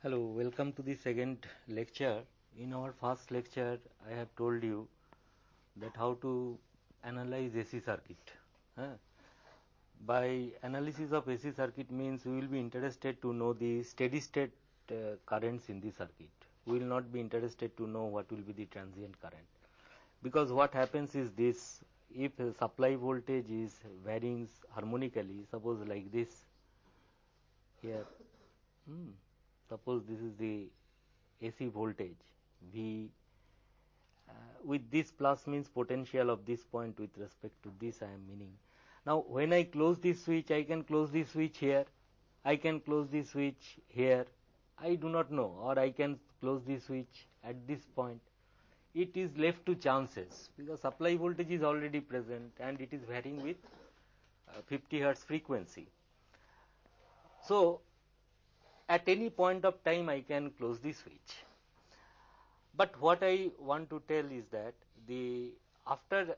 Hello, welcome to the second lecture. In our first lecture, I have told you that how to analyze AC circuit. By analysis of AC circuit means we will be interested to know the steady state currents in the circuit. We will not be interested to know what will be the transient current. Because what happens is this, if supply voltage is varying harmonically, suppose like this here, suppose this is the AC voltage V, with this plus means potential of this point with respect to this I am meaning. Now when I close this switch, I can close this switch here, I can close this switch here, I do not know, or I can close this switch at this point. It is left to chances because supply voltage is already present and it is varying with 50 Hertz frequency. So at any point of time I can close the switch. But what I want to tell is that after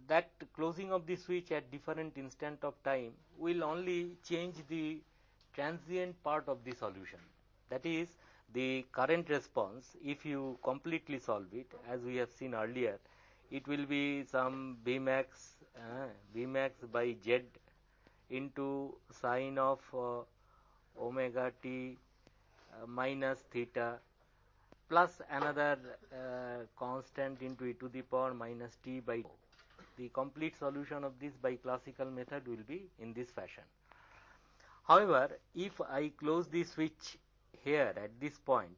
that closing of the switch at different instant of time will only change the transient part of the solution. That is the current response. If you completely solve it, as we have seen earlier, it will be some Vmax by Z into sine of omega t minus theta plus another constant into e to the power minus t by. The complete solution of this by classical method will be in this fashion. However, if I close the switch here at this point,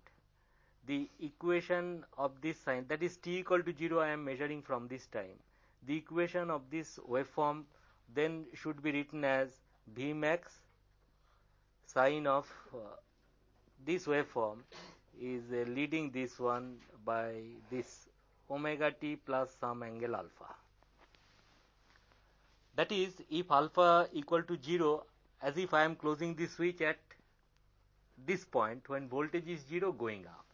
the equation of this sign, that is t equal to 0, I am measuring from this time. The equation of this waveform then should be written as Vmax sine of this waveform is leading this one by this omega t plus some angle alpha. That is, if alpha equal to 0, as if I am closing the switch at this point when voltage is 0 going up.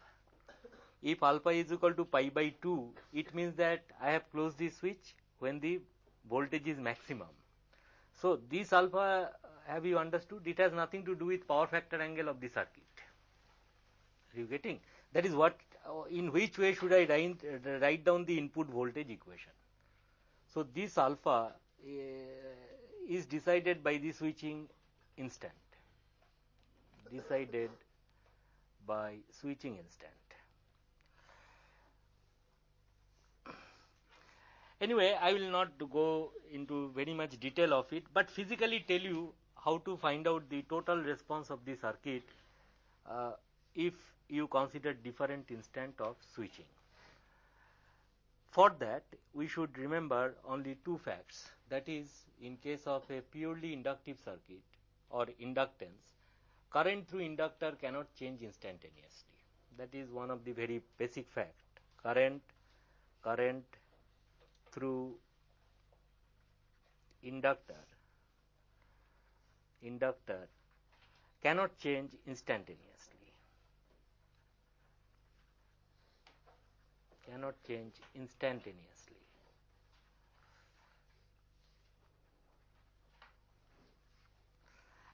If alpha is equal to pi by 2, it means that I have closed the switch when the voltage is maximum. So this alpha, have you understood? It has nothing to do with power factor angle of the circuit. Are you getting? That is what, in which way should I write down the input voltage equation? So this alpha is decided by the switching instant. Decided by switching instant. Anyway, I will not go into very much detail of it, but physically tell you how to find out the total response of the circuit if you consider different instant of switching. For that, we should remember only two facts. That is, in case of a purely inductive circuit or inductance, current through inductor cannot change instantaneously. That is one of the very basic fact. Current through inductor cannot change instantaneously.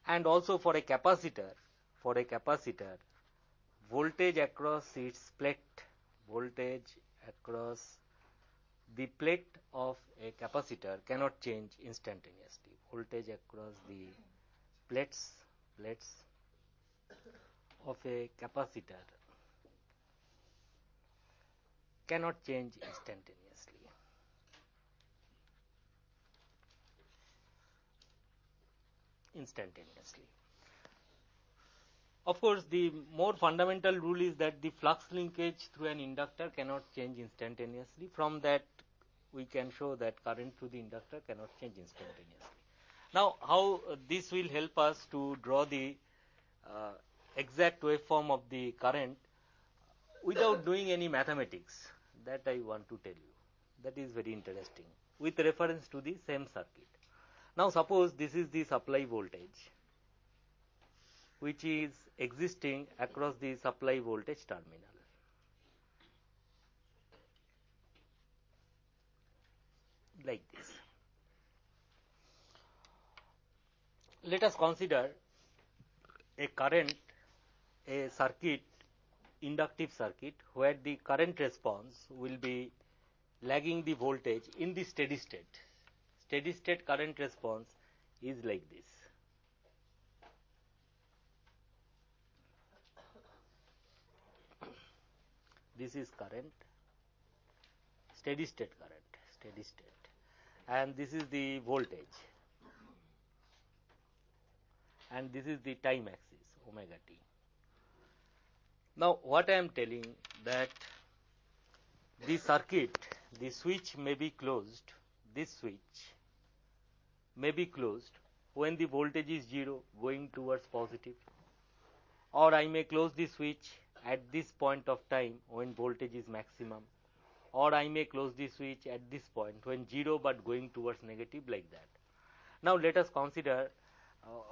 And also for a capacitor, voltage across its plate, the plate of a capacitor cannot change instantaneously. Voltage across the plates of a capacitor cannot change instantaneously. Of course, the more fundamental rule is that the flux linkage through an inductor cannot change instantaneously. From that, we can show that current through the inductor cannot change instantaneously. Now, how this will help us to draw the exact waveform of the current without doing any mathematics, that I want to tell you. That is very interesting with reference to the same circuit. Now, suppose this is the supply voltage which is existing across the supply voltage terminal. Like this. Let us consider a current a circuit, inductive circuit, where the current response will be lagging the voltage in the steady state. Steady state current response is like this. This is current, steady state current, steady state, and this is the voltage, and this is the time axis, omega t. Now, what I am telling that the circuit, the switch may be closed, this switch may be closed when the voltage is 0 going towards positive, or I may close the switch at this point of time when voltage is maximum, or I may close the switch at this point when 0 but going towards negative, like that. Now let us consider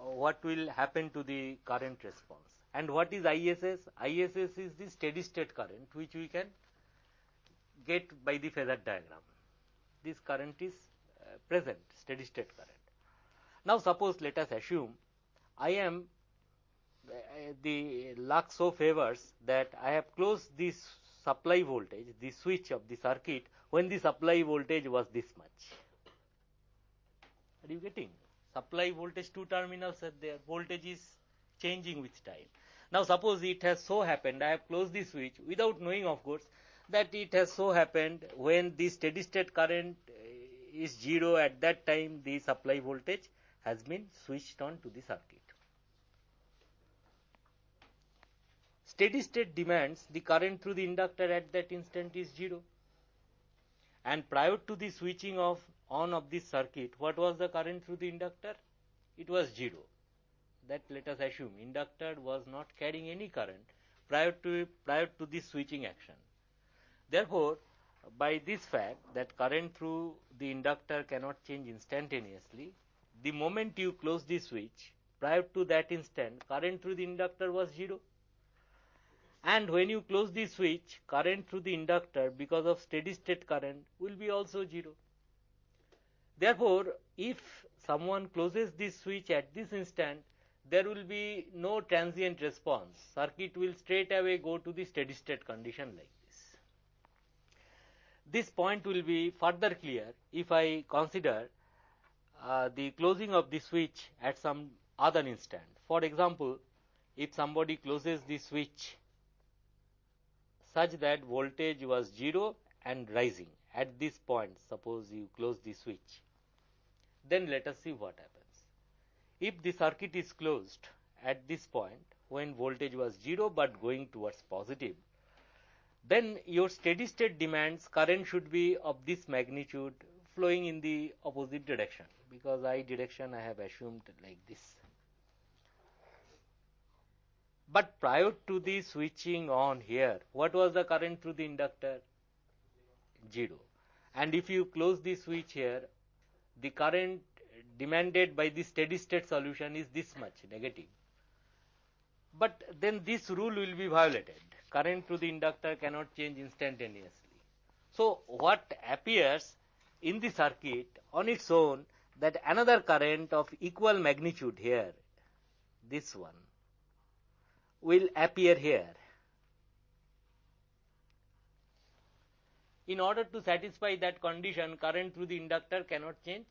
what will happen to the current response. And what is ISS? ISS is the steady state current which we can get by the phasor diagram. This current is present, steady state current. Now suppose, let us assume I am the luck so favors that I have closed this supply voltage, the switch of the circuit, when the supply voltage was this much. Are you getting? Supply voltage, two terminals are there, voltage is changing with time. Now suppose it has so happened, I have closed the switch without knowing, of course, that it has so happened when the steady state current is 0, at that time the supply voltage has been switched on to the circuit. Steady state demands the current through the inductor at that instant is 0. And prior to the switching on of this circuit, what was the current through the inductor? It was 0. That let us assume inductor was not carrying any current prior to this switching action. Therefore, by this fact that current through the inductor cannot change instantaneously, the moment you close the switch, prior to that instant, current through the inductor was 0. And when you close the switch, current through the inductor, because of steady state current, will be also 0. Therefore, if someone closes this switch at this instant, there will be no transient response. Circuit will straight away go to the steady state condition like this. This point will be further clear if I consider the closing of the switch at some other instant. For example, if somebody closes the switch such that voltage was 0 and rising at this point, suppose you close the switch, then let us see what happens. If the circuit is closed at this point when voltage was 0 but going towards positive, then your steady state demands current should be of this magnitude flowing in the opposite direction, because I direction I have assumed like this. But prior to the switching on here, what was the current through the inductor? 0. And if you close the switch here, the current demanded by the steady state solution is this much, negative. But then this rule will be violated. Current through the inductor cannot change instantaneously. So what appears in the circuit on its own, that another current of equal magnitude here, this one, will appear here. In order to satisfy that condition, current through the inductor cannot change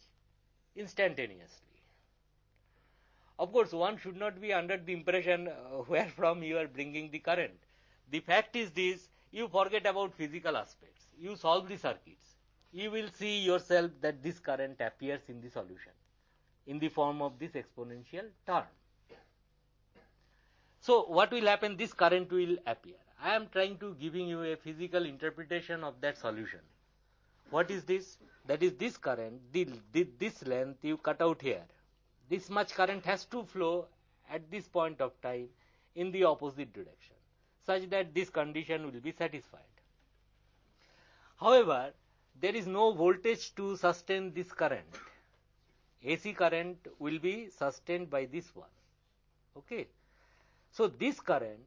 instantaneously. Of course, one should not be under the impression where from you are bringing the current. The fact is this, you forget about physical aspects. You solve the circuits. You will see yourself that this current appears in the solution in the form of this exponential term. So what will happen? This current will appear. I am trying to giving you a physical interpretation of that solution. What is this? That is this current, this length you cut out here. This much current has to flow at this point of time in the opposite direction, such that this condition will be satisfied. However, there is no voltage to sustain this current. AC current will be sustained by this one. Okay. So this current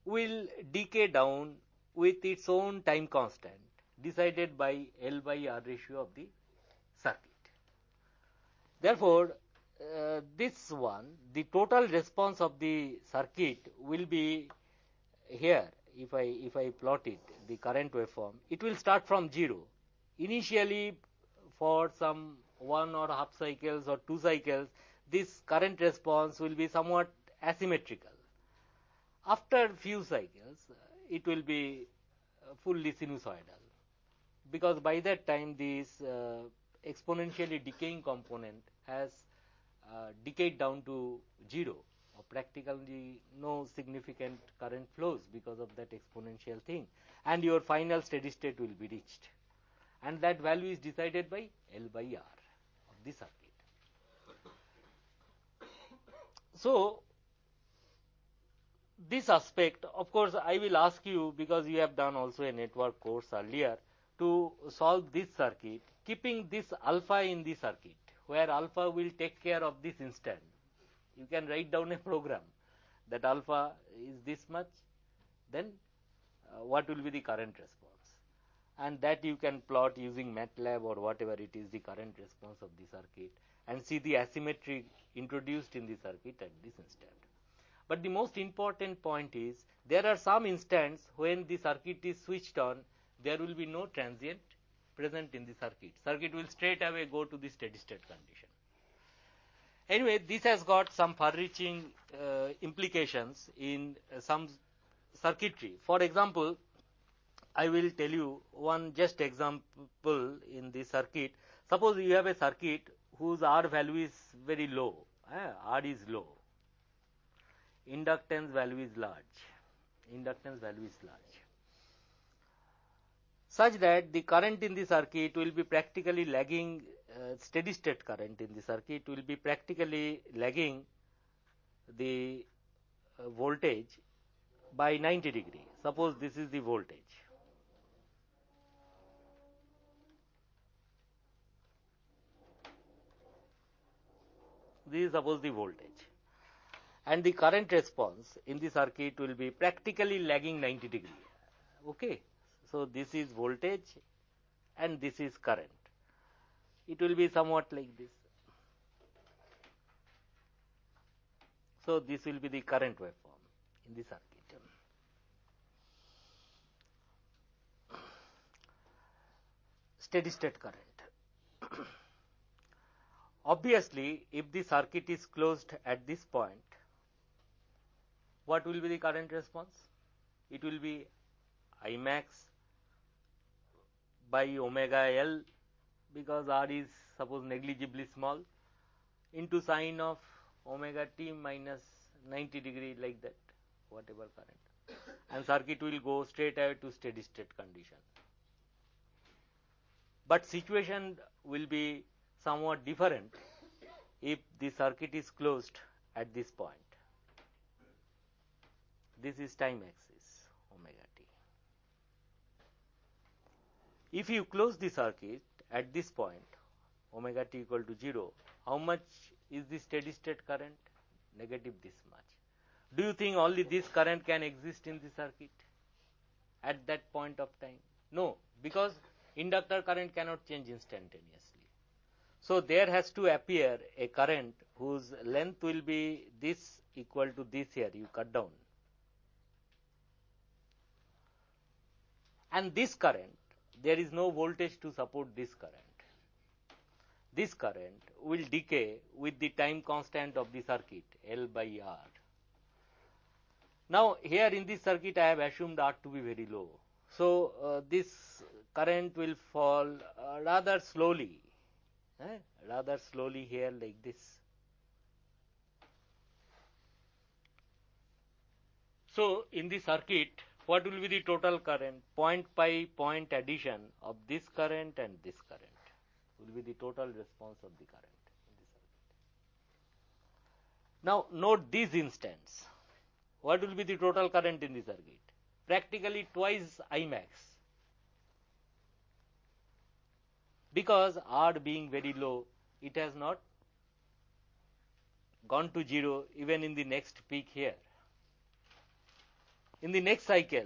will decay down with its own time constant decided by L by R ratio of the circuit. Therefore, this one, the total response of the circuit will be here if I plot it, the current waveform, it will start from 0. Initially, for some 1 or half cycles or 2 cycles, this current response will be somewhat asymmetrical. After few cycles, it will be fully sinusoidal, because by that time this exponentially decaying component has decayed down to 0, or practically no significant current flows because of that exponential thing, and your final steady state will be reached, and that value is decided by L by R of the circuit. So this aspect, of course, I will ask you, because you have done also a network course earlier, to solve this circuit, keeping this alpha in the circuit, where alpha will take care of this instant. You can write down a program that alpha is this much, then what will be the current response, and that you can plot using MATLAB or whatever it is, the current response of the circuit, and see the asymmetry introduced in the circuit at this instant. But the most important point is, there are some instants when the circuit is switched on, there will be no transient present in the circuit. Circuit will straight away go to the steady state condition. Anyway, this has got some far-reaching implications in some circuitry. For example, I will tell you one just example in the circuit. Suppose you have a circuit whose R value is very low. R is low. Inductance value is large. Inductance value is large. Such that the current in the circuit will be practically lagging, steady state current in the circuit will be practically lagging the voltage by 90 degree. Suppose this is the voltage. This is suppose the voltage. And the current response in the circuit will be practically lagging 90 degree. Okay. So this is voltage and this is current. It will be somewhat like this. So this will be the current waveform in the circuit. Steady state current. Obviously, if the circuit is closed at this point, what will be the current response? It will be I max by omega L, because R is suppose negligibly small, into sine of omega t minus 90 degree, like that, whatever current, and circuit will go straight away to steady state condition. But situation will be somewhat different if the circuit is closed at this point. This is time axis, omega t. If you close the circuit at this point, omega t equal to 0, how much is the steady state current? Negative this much. Do you think only this current can exist in the circuit at that point of time? No, because inductor current cannot change instantaneously. So there has to appear a current whose length will be this equal to this here, you cut down. And this current, there is no voltage to support this current. This current will decay with the time constant of the circuit, L by R. Now here in this circuit I have assumed R to be very low. So this current will fall rather slowly here, like this. So in the circuit, what will be the total current? Point by point addition of this current and this current will be the total response of the current in the circuit. Now note these instants. What will be the total current in the circuit? Practically twice I max. Because R being very low, it has not gone to 0 even in the next peak here. In the next cycle,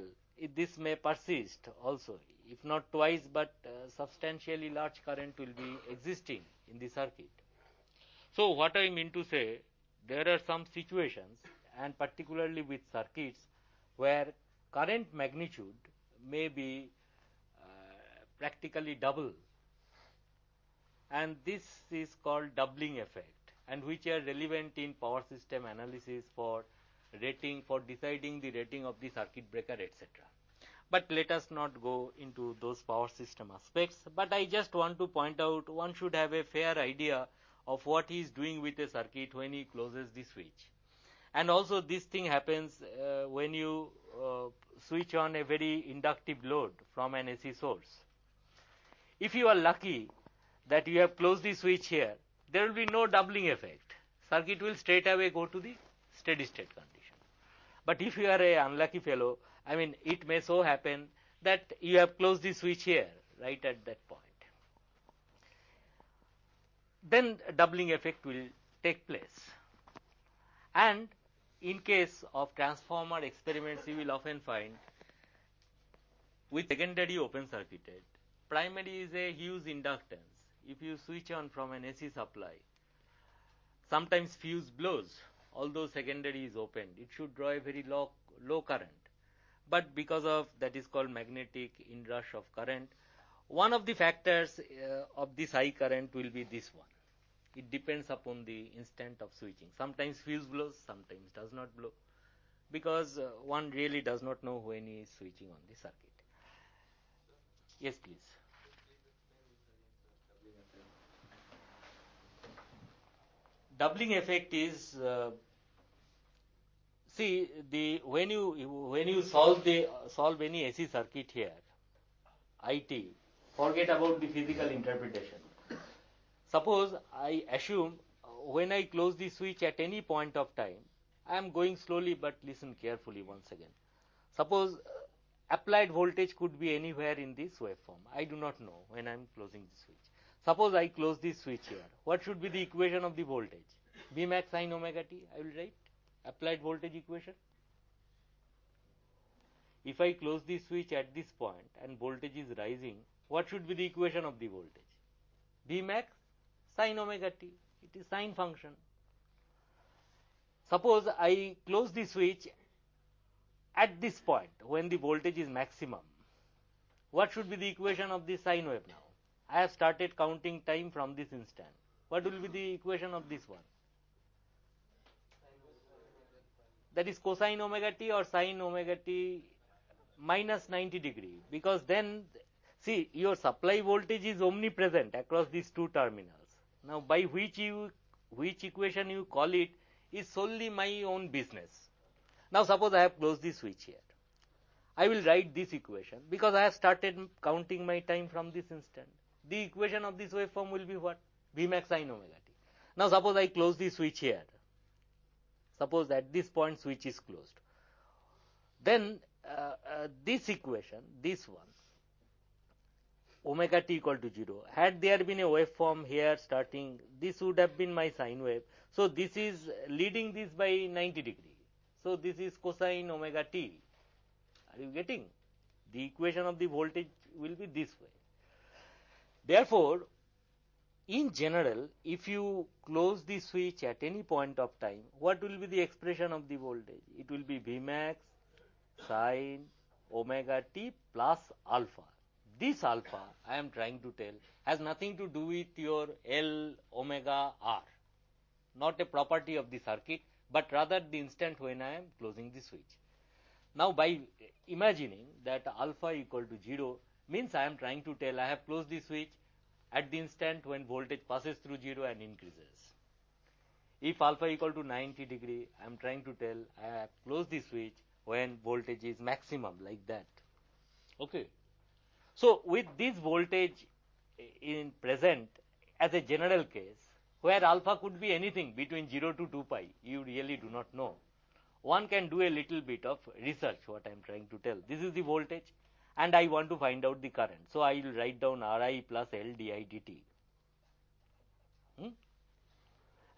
this may persist also, if not twice, but substantially large current will be existing in the circuit. So what I mean to say, there are some situations, and particularly with circuits, where current magnitude may be practically double, and this is called doubling effect, and which are relevant in power system analysis for rating, for deciding the rating of the circuit breaker, etc. But let us not go into those power system aspects, but I just want to point out one should have a fair idea of what he is doing with a circuit when he closes the switch. And also this thing happens when you switch on a very inductive load from an AC source. If you are lucky that you have closed the switch here, there will be no doubling effect. Circuit will straight away go to the steady state condition. But if you are a unlucky fellow, I mean, it may so happen that you have closed the switch here, right at that point. Then doubling effect will take place. And in case of transformer experiments, you will often find with secondary open circuited, primary is a huge inductance. If you switch on from an AC supply, sometimes fuse blows, although secondary is opened. It should draw a very low current. But because of that is called magnetic inrush of current, one of the factors of this high current will be this one. It depends upon the instant of switching. Sometimes fuse blows, sometimes does not blow, because one really does not know when he is switching on the circuit. Yes, please. Doubling effect is see when you solve any AC circuit here, IT, forget about the physical interpretation. Suppose I assume when I close the switch at any point of time, I am going slowly, but listen carefully once again. Suppose applied voltage could be anywhere in this waveform. I do not know when I am closing the switch. Suppose I close this switch here. What should be the equation of the voltage? V max sin omega t, I will write applied voltage equation. If I close the switch at this point and voltage is rising, what should be the equation of the voltage? V max sin omega t. It is sine function. Suppose I close the switch at this point when the voltage is maximum. What should be the equation of the sine wave now? I have started counting time from this instant. What will be the equation of this one? That is cosine omega t or sine omega t minus 90 degree, because then see your supply voltage is omnipresent across these two terminals. Now by which equation you call it is solely my own business. Now suppose I have closed the switch here. I will write this equation because I have started counting my time from this instant. The equation of this waveform will be what? V max sin omega t. Now suppose I close the switch here. Suppose at this point switch is closed. Then this equation, this one, omega t equal to 0. Had there been a waveform here starting, this would have been my sine wave. So this is leading this by 90 degree. So this is cosine omega t. Are you getting? The equation of the voltage will be this way. Therefore, in general, if you close the switch at any point of time, what will be the expression of the voltage? It will be V max sin omega t plus alpha. This alpha, I am trying to tell, has nothing to do with your L omega r, not a property of the circuit, but rather the instant when I am closing the switch. Now, by imagining that alpha equal to 0 means I am trying to tell I have closed the switch at the instant when voltage passes through 0 and increases. If alpha equal to 90 degree, I am trying to tell I have closed the switch when voltage is maximum, like that. Okay. So with this voltage in present as a general case, where alpha could be anything between 0 to 2 pi, you really do not know. One can do a little bit of research, what I am trying to tell. This is the voltage and I want to find out the current. So I will write down Ri plus L di dt.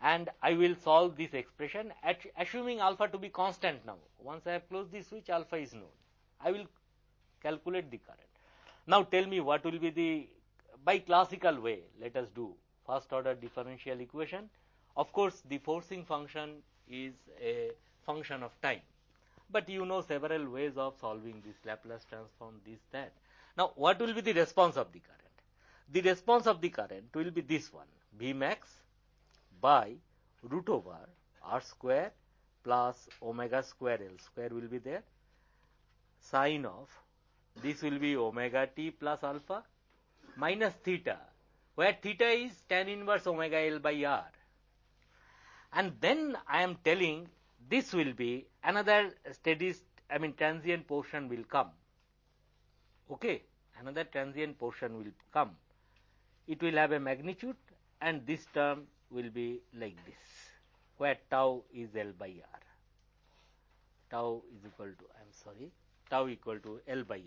And I will solve this expression assuming alpha to be constant now. Once I have closed the switch, alpha is known. I will calculate the current. Now tell me what will be the, by classical way, let us do first order differential equation. Of course, the forcing function is a function of time. but you know several ways of solving this Laplace transform, this, that. Now, what will be the response of the current? The response of the current will be this one, V max by root over R square plus omega square L square will be there, sine of, this will be omega t plus alpha minus theta, where theta is tan inverse omega L by R. And then I am telling this will be another transient portion will come. Okay, another transient portion will come. It will have a magnitude, and this term will be like this, where tau is L by R. Tau is equal to, tau equal to L by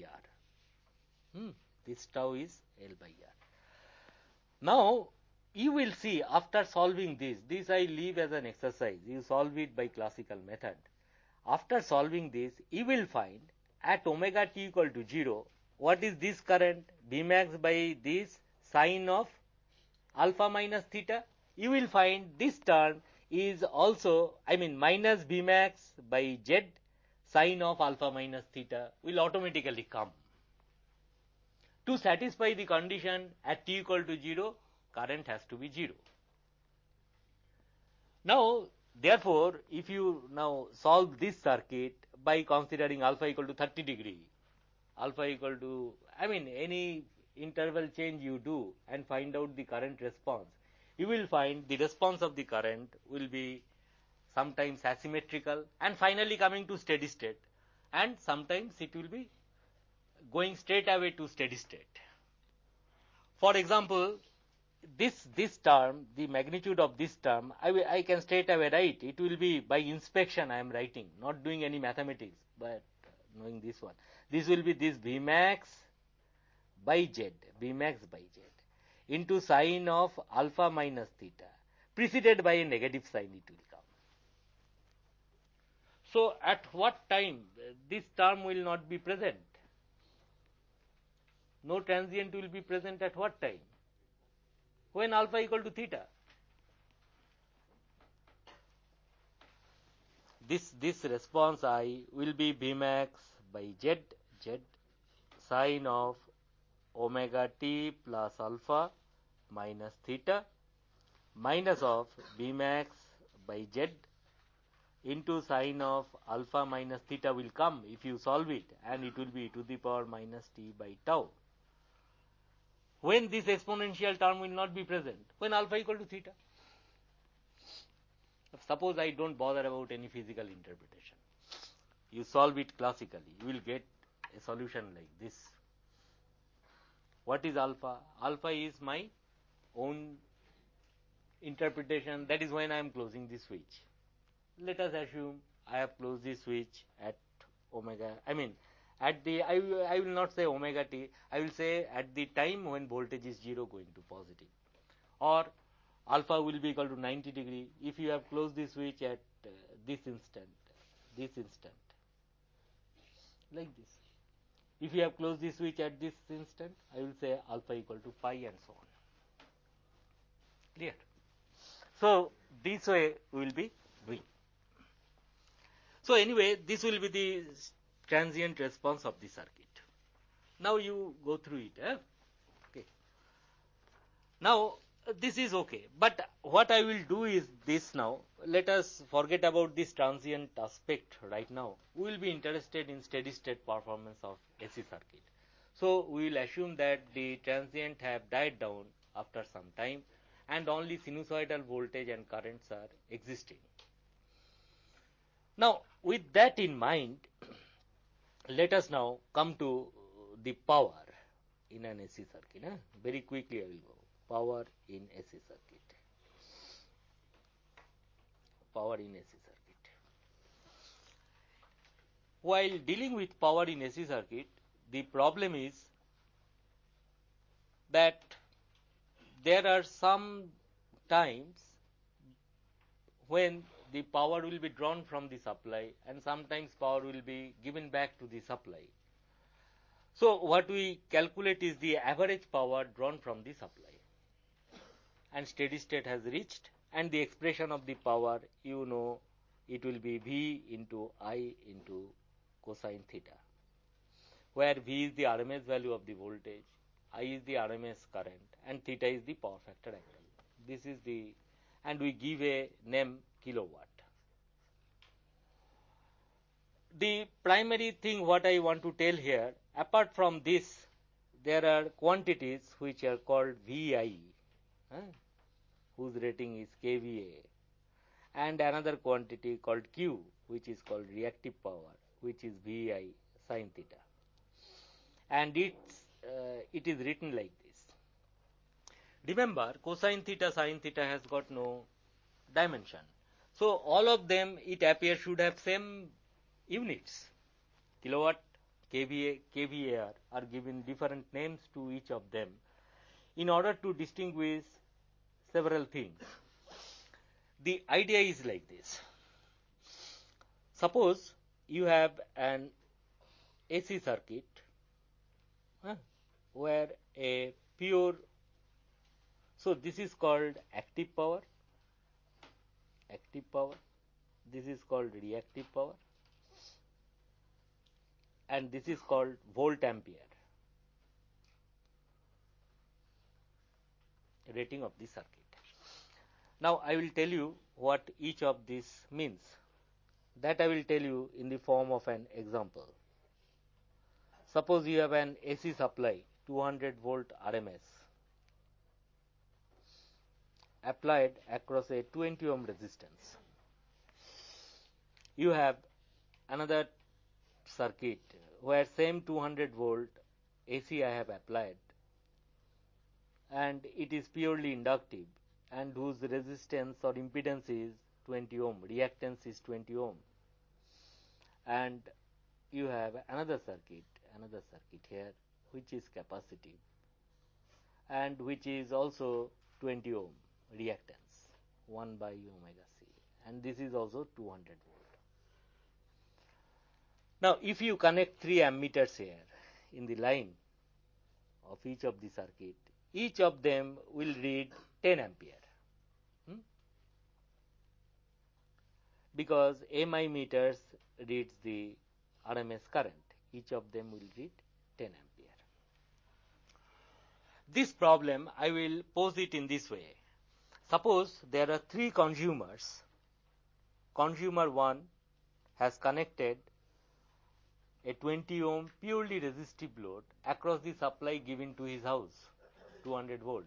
R. This tau is L by R. Now, you will see after solving this I leave as an exercise. You solve it by classical method. After solving this, you will find at omega t equal to 0, what is this current? B max by this sine of alpha minus theta. You will find this term is also, minus B max by Z sine of alpha minus theta will automatically come. To satisfy the condition at t equal to 0, current has to be 0. Now, therefore, if you now solve this circuit by considering alpha equal to 30 degree, alpha equal to, any interval change you do and find out the current response, you will find the response of the current will be sometimes asymmetrical and finally coming to steady state, and sometimes it will be going straight away to steady state. For example, this term, the magnitude of this term, I can straight away write. It will be by inspection I am writing, not doing any mathematics, but knowing this one. This will be this V max by Z, V max by Z, into sine of alpha minus theta, preceded by a negative sign it will come. So, at what time this term will not be present? No transient will be present at what time? When alpha equal to theta. This response I will be B max by Z sine of omega t plus alpha minus theta minus of B max by Z into sine of alpha minus theta will come if you solve it, and it will be e to the power minus t by tau. When this exponential term will not be present? When alpha equal to theta. Suppose I don't bother about any physical interpretation. You solve it classically. You will get a solution like this. What is alpha? Alpha is my own interpretation. That is when I am closing the switch. Let us assume I have closed the switch at omega. I will not say omega t, I will say at the time when voltage is 0 going to positive, or alpha will be equal to 90 degree if you have closed the switch at this instant, like this. If you have closed the switch at this instant, I will say alpha equal to pi and so on. Clear? So, this way we will be doing. So, anyway, this will be the transient response of the circuit. Now, you go through it. Okay. Now, this is okay. But what I will do is this now. Let us forget about this transient aspect right now. We will be interested in steady state performance of AC circuit. So, we will assume that the transient have died down after some time and only sinusoidal voltage and currents are existing. Now, with that in mind, let us now come to the power in an AC circuit. Very quickly I will go. Power in AC circuit. Power in AC circuit. While dealing with power in AC circuit, the problem is that there are some times when the power will be drawn from the supply and sometimes power will be given back to the supply. So, what we calculate is the average power drawn from the supply, and steady state has reached, and the expression of the power you know it will be V into I into cosine theta, where V is the RMS value of the voltage, I is the RMS current, and theta is the power factor angle. This is the, and we give a name kilowatt. The primary thing what I want to tell here, apart from this, there are quantities which are called VI, whose rating is kVA, and another quantity called Q, which is called reactive power, which is VI sin theta. And it is written like this. Remember, cosine theta, sin theta has got no dimension. So all of them, it appears, should have same units. Kilowatt, kVA, kVAR are given different names to each of them in order to distinguish several things. The idea is like this. Suppose you have an AC circuit where a pure, so this is called active power, this is called reactive power, and this is called volt ampere rating of the circuit. Now I will tell you what each of these means. That I will tell you in the form of an example. Suppose you have an AC supply 200 volt RMS applied across a 20 ohm resistance. You have another circuit where same 200 volt AC I have applied, and it is purely inductive, and whose resistance or impedance is 20 ohm, reactance is 20 ohm. And you have another circuit here which is capacitive and which is also 20 ohm reactance 1 by omega c, and this is also 200 volt. Now if you connect 3 ammeters here in the line of each of the circuit, each of them will read 10 ampere. Because MI meters reads the RMS current, each of them will read 10 ampere. This problem I will pose it in this way. Suppose there are 3 consumers. Consumer 1 has connected a 20 ohm purely resistive load across the supply given to his house, 200 volt.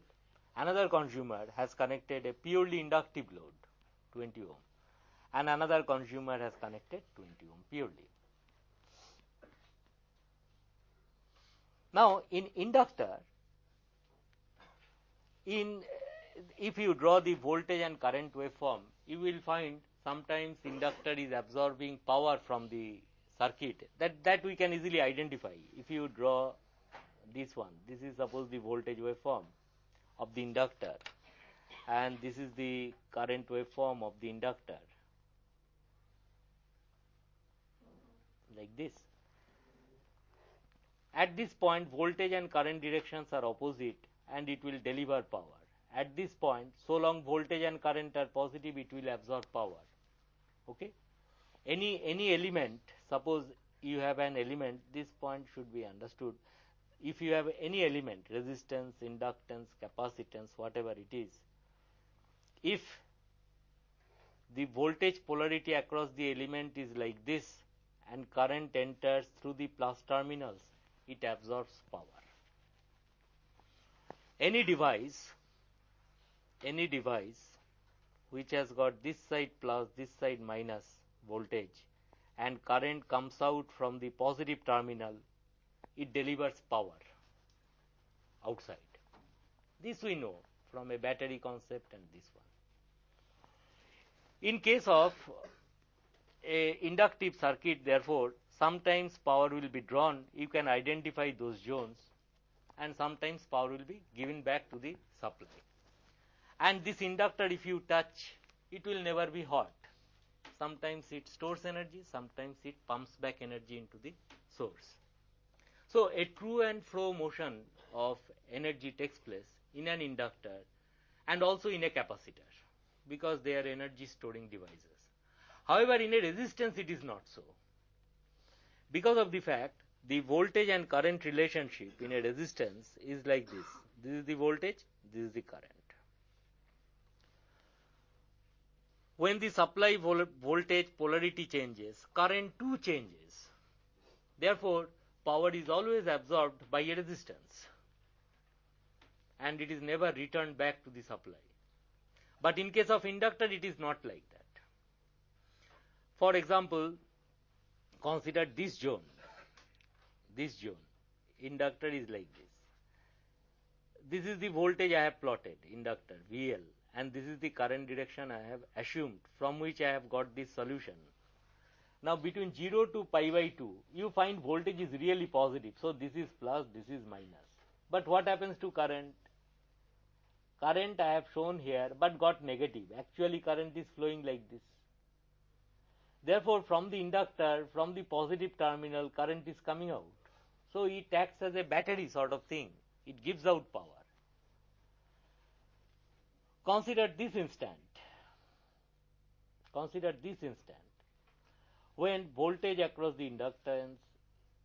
Another consumer has connected a purely inductive load, 20 ohm. And another consumer has connected 20 ohm purely. Now in inductor, if you draw the voltage and current waveform, you will find sometimes inductor is absorbing power from the circuit. That we can easily identify. If you draw this one, this is suppose the voltage waveform of the inductor, and this is the current waveform of the inductor, like this. At this point, voltage and current directions are opposite, and it will deliver power. At this point, so long voltage and current are positive, it will absorb power. Okay? Any element, suppose you have an element, this point should be understood. If you have any element, resistance, inductance, capacitance, whatever it is, if the voltage polarity across the element is like this and current enters through the plus terminals, it absorbs power. Any device which has got this side plus, this side minus voltage, and current comes out from the positive terminal, it delivers power outside. This we know from a battery concept and this one. In case of a inductive circuit, therefore, sometimes power will be drawn, you can identify those zones, and sometimes power will be given back to the supply. And this inductor, if you touch, it will never be hot. Sometimes it stores energy, sometimes it pumps back energy into the source. So a to and fro motion of energy takes place in an inductor and also in a capacitor, because they are energy storing devices. However, in a resistance it is not so, because of the fact the voltage and current relationship in a resistance is like this. This is the voltage, this is the current. When the supply voltage polarity changes, current too changes. Therefore, power is always absorbed by a resistance and it is never returned back to the supply. But in case of inductor, it is not like that. For example, consider this zone. Inductor is like this. This is the voltage I have plotted, inductor, VL, and this is the current direction I have assumed, from which I have got this solution. Now, between 0 to pi by 2, you find voltage is really positive. So, this is plus, this is minus. But what happens to current? Current I have shown here, but got negative. Actually, current is flowing like this. Therefore, from the inductor, from the positive terminal, current is coming out. So, it acts as a battery sort of thing. It gives out power. Consider this instant. When voltage across the inductance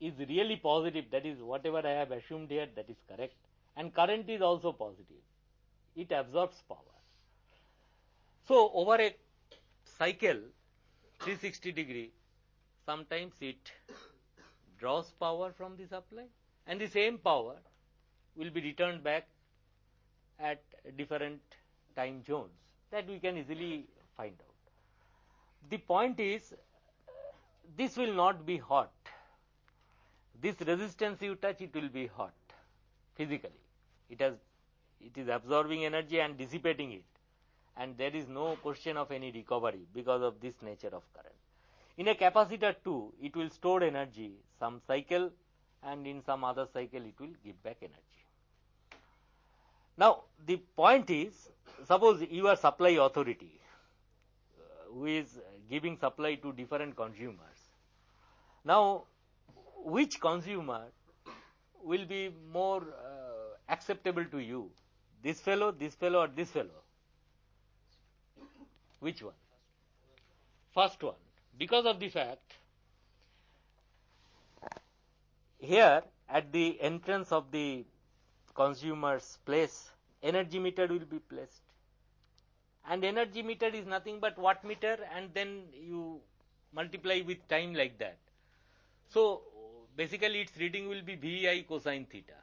is really positive, that is whatever I have assumed here, that is correct, and current is also positive. It absorbs power. So, over a cycle, 360 degree, sometimes it draws power from the supply, and the same power will be returned back at different time zones. That we can easily find out. The point is, this will not be hot. This resistance you touch, it will be hot physically. It is absorbing energy and dissipating it, and there is no question of any recovery because of this nature of current. In a capacitor too, it will store energy some cycle, and in some other cycle it will give back energy. Now, the point is, suppose you are supply authority who is giving supply to different consumers. Now, which consumer will be more acceptable to you? This fellow, or this fellow? Which one? First one. Because of the fact, here at the entrance of the consumer's place, energy meter will be placed. And energy meter is nothing but watt meter, and then you multiply with time like that. So, basically its reading will be VI cosine theta.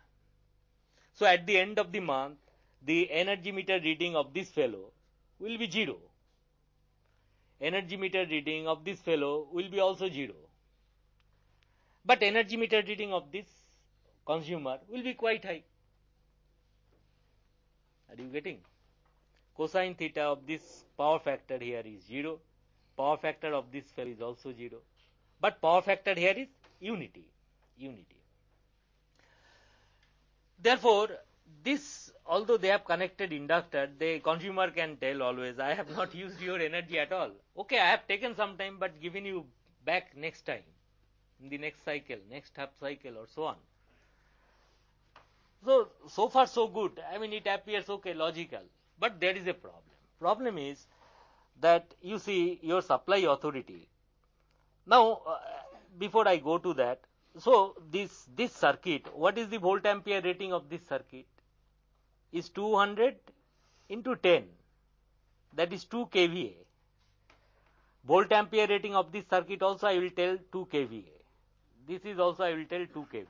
So, at the end of the month, the energy meter reading of this fellow will be 0. Energy meter reading of this fellow will be also 0. But energy meter reading of this consumer will be quite high. Are you getting? Cosine theta of this power factor here is 0. Power factor of this fellow is also 0. But power factor here is unity. Therefore, this, although they have connected inductor, the consumer can tell always, I have not used your energy at all. Okay, I have taken some time, but given you back next time, in the next cycle, next half cycle, or so on. So far so good. I mean, it appears okay, logical. But there is a problem. Problem is that you see your supply authority. Now, before I go to that, so this circuit, what is the volt ampere rating of this circuit? Is 200 into 10. That is 2 kVA. Volt ampere rating of this circuit also I will tell 2 kVA. This is also I will tell 2 kVA.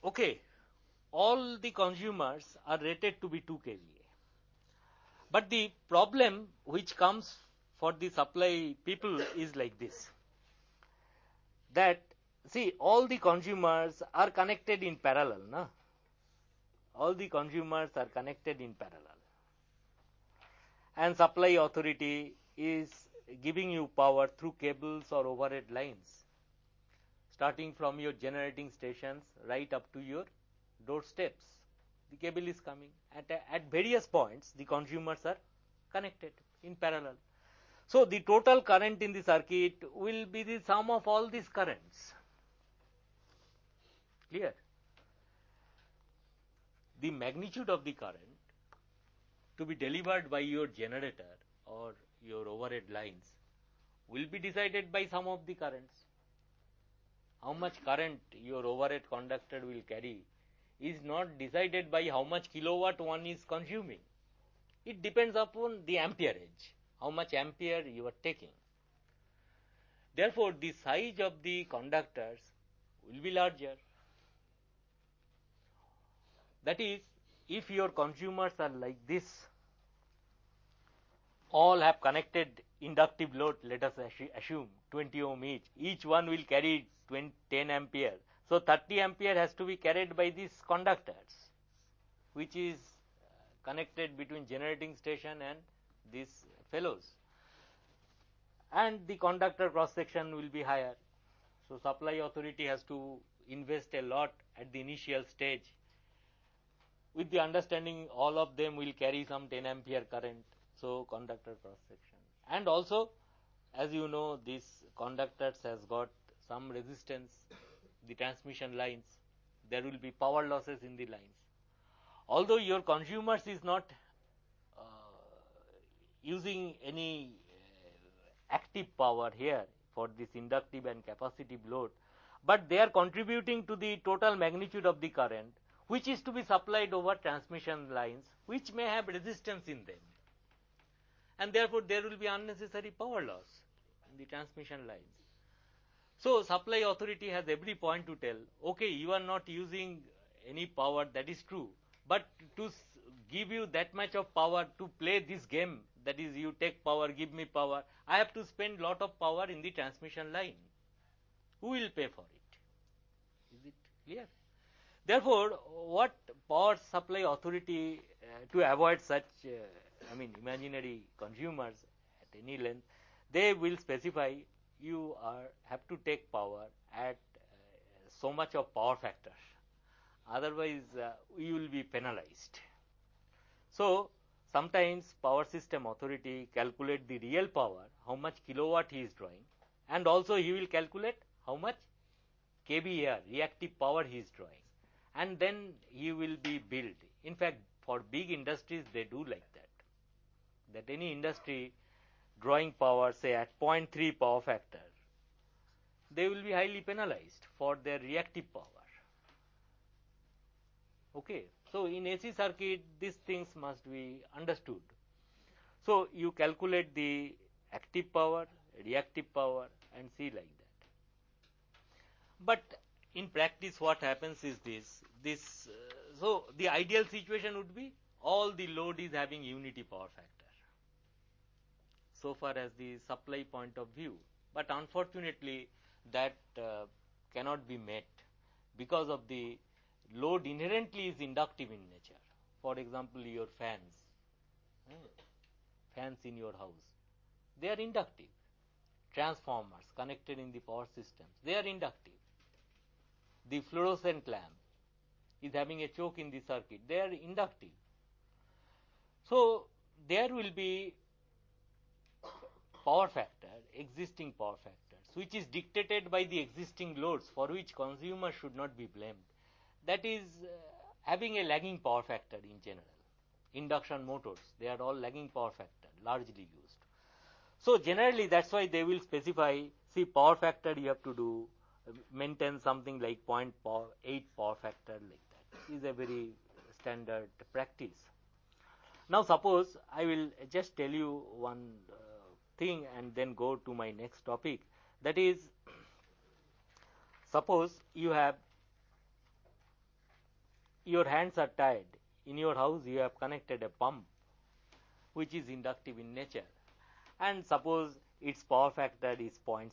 Okay, all the consumers are rated to be 2 kVA. But the problem which comes for the supply people is like this. That, see, all the consumers are connected in parallel, na? All the consumers are connected in parallel. And supply authority is giving you power through cables or overhead lines, starting from your generating stations right up to your doorsteps. The cable is coming. At various points, the consumers are connected in parallel. So, the total current in the circuit will be the sum of all these currents. Clear? The magnitude of the current to be delivered by your generator or your overhead lines will be decided by some of the currents. How much current your overhead conductor will carry is not decided by how much kilowatt one is consuming. It depends upon the amperage, how much ampere you are taking. Therefore, the size of the conductors will be larger. That is, if your consumers are like this, all have connected inductive load, let us assume 20 ohm each one will carry 10 ampere. So 30 ampere has to be carried by these conductors, which is connected between generating station and these fellows. And the conductor cross section will be higher. So supply authority has to invest a lot at the initial stage, with the understanding all of them will carry some 10 ampere current. So conductor cross section, and also, as you know, these conductors has got some resistance, the transmission lines, there will be power losses in the lines. Although your consumers is not using any active power here for this inductive and capacitive load, but they are contributing to the total magnitude of the current, which is to be supplied over transmission lines, which may have resistance in them, and therefore there will be unnecessary power loss in the transmission lines. So supply authority has every point to tell, okay, you are not using any power, that is true, but to give you that much of power to play this game, that is, you take power, give me power, I have to spend lot of power in the transmission line. Who will pay for it? Is it clear? Therefore, what power supply authority, to avoid such imaginary consumers at any length, they will specify you have to take power at so much of power factor, otherwise you will be penalized. So sometimes power system authority calculate the real power, how much kilowatt he is drawing, and also he will calculate how much kVAR, reactive power he is drawing, and then he will be billed. In fact, for big industries they do like that any industry drawing power say at 0.3 power factor, they will be highly penalized for their reactive power. Okay, so in AC circuit these things must be understood. So you calculate the active power, reactive power, and see like that. But in practice what happens is this so the ideal situation would be all the load is having unity power factor, so far as the supply point of view, but unfortunately that cannot be met because of the load inherently is inductive in nature. For example, your fans in your house, they are inductive. Transformers connected in the power systems, they are inductive. The fluorescent lamp is having a choke in the circuit, they are inductive. So there will be power factor, existing power factors, which is dictated by the existing loads, for which consumer should not be blamed. That is having a lagging power factor in general. Induction motors, they are all lagging power factor, largely used. So generally that's why they will specify, see, power factor you have to do, maintain something like 0.8 power factor, like that is a very standard practice. Now suppose I will just tell you one thing and then go to my next topic, that is, suppose you have, your hands are tied, in your house you have connected a pump which is inductive in nature, and suppose its power factor is 0.6,